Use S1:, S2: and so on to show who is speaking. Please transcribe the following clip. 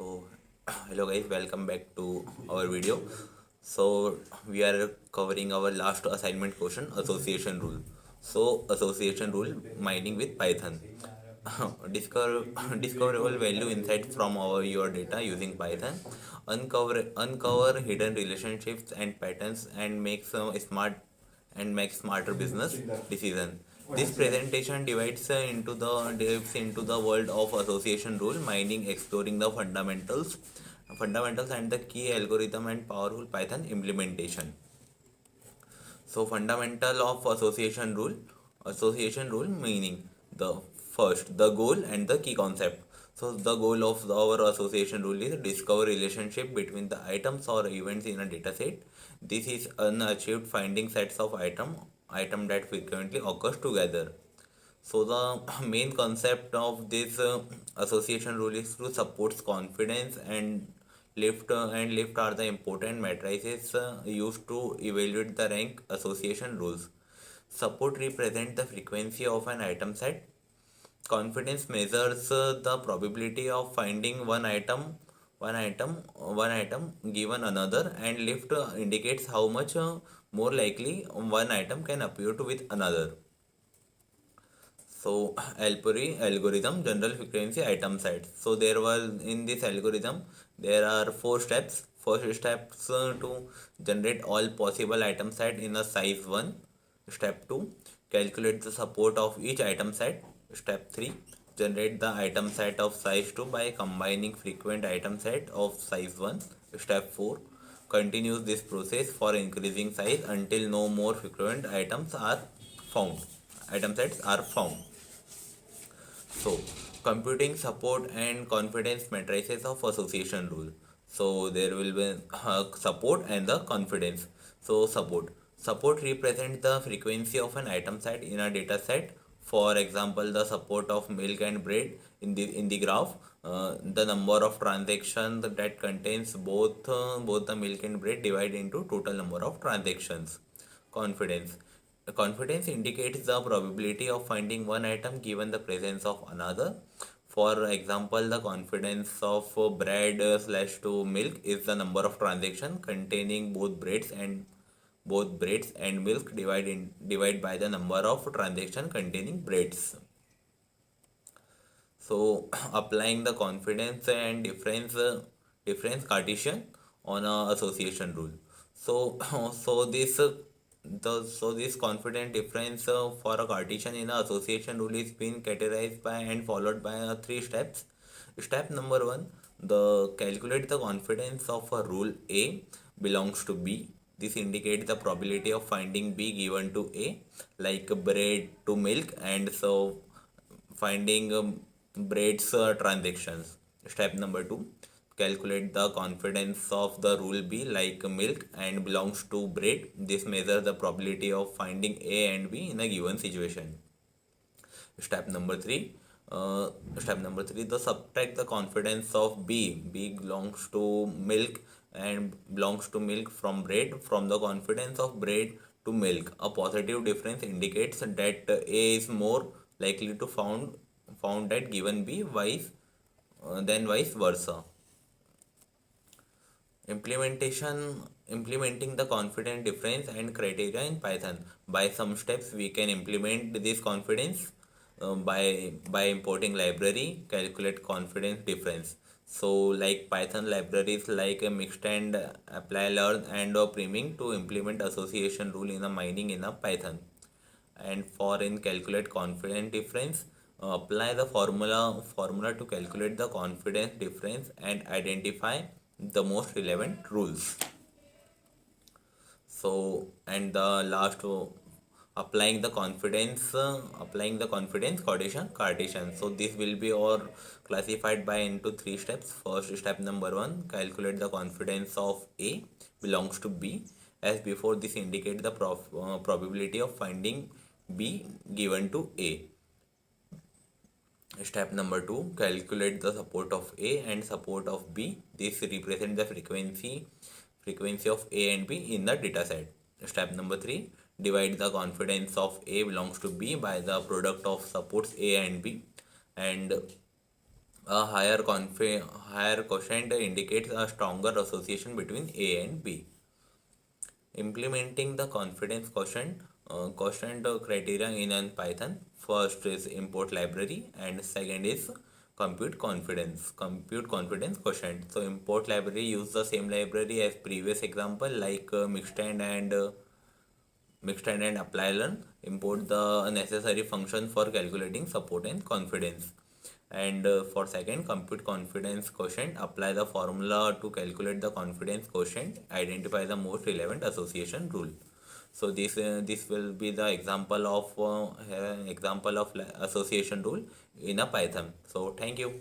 S1: So, hello guys, welcome back to our video. So, we are covering our last assignment question, association rule. So, association rule, mining with Python. Discover discoverable value insights from your data using Python. Uncover hidden relationships and patterns and make smarter business decision. This presentation dives into the world of association rule mining, exploring the fundamentals and the key algorithm and powerful Python implementation. So fundamental of association rule meaning the first the goal and the key concept. So the goal of our association rule is discover relationship between the items or events in a data set. This is unachieved finding sets of item that frequently occurs together. So the main concept of this association rule is to support confidence and lift are the important matrices used to evaluate the rank association rules. Support represent the frequency of an item set. Confidence measures the probability of finding one item given another, and lift indicates how much more likely one item can appear to with another. So Alpuri algorithm, general frequency item set. So in this algorithm there are four steps. First steps to generate all possible item set in a size 1. Step 2, calculate the support of each item set. Step 3, generate the item set of size 2 by combining frequent item set of size 1. Step 4, continues this process for increasing size until no more frequent found item sets are found. So, computing support and confidence matrices of association rule. So, there will be support and the confidence. So, support represents the frequency of an item set in a data set. For example, the support of milk and bread in the graph, the number of transactions that contains both the milk and bread divided into total number of transactions. Confidence. Confidence indicates the probability of finding one item given the presence of another. For example, the confidence of bread slash to milk is the number of transactions containing both breads and milk divide by the number of transactions containing breads. So applying the confidence and difference Cartesian on a association rule. So this confident difference for a Cartesian in a association rule is being categorized by and followed by three steps. Step number 1, the calculate the confidence of a rule A belongs to B. This indicates the probability of finding B given to A, like bread to milk, and so finding bread's transactions. Step number 2, calculate the confidence of the rule B like milk and belongs to bread. This measures the probability of finding A and B in a given situation. Step number 3, the subtract the confidence of B belongs to milk and belongs to milk from bread from the confidence of bread to milk. A positive difference indicates that A is more likely to found that given B than vice versa. Implementing the confidence difference and criteria in Python. By some steps we can implement this confidence by importing library calculate confidence difference. So like Python libraries like mixed and apply learn and priming to implement association rule in a mining in a Python. And for in calculate confidence difference, apply the formula to calculate the confidence difference and identify the most relevant rules. So and the last applying the confidence Cartesian. So this will be all classified by into three steps. First step number 1, calculate the confidence of A belongs to B. As before, this indicate the probability of finding B given to A. Step number 2, calculate the support of A and support of B. This represent the frequency of A and B in the dataset. Step number 3, divide the confidence of A belongs to B by the product of supports A and B. And A higher quotient indicates a stronger association between A and B. Implementing the confidence quotient criteria in an Python. First is import library and second is compute confidence quotient. So import library, use the same library as previous example, like mixed and apply learn. Import the necessary function for calculating support and confidence. And for second, compute confidence quotient, apply the formula to calculate the confidence quotient, identify the most relevant association rule. So this will be the example of association rule in a Python. So thank you.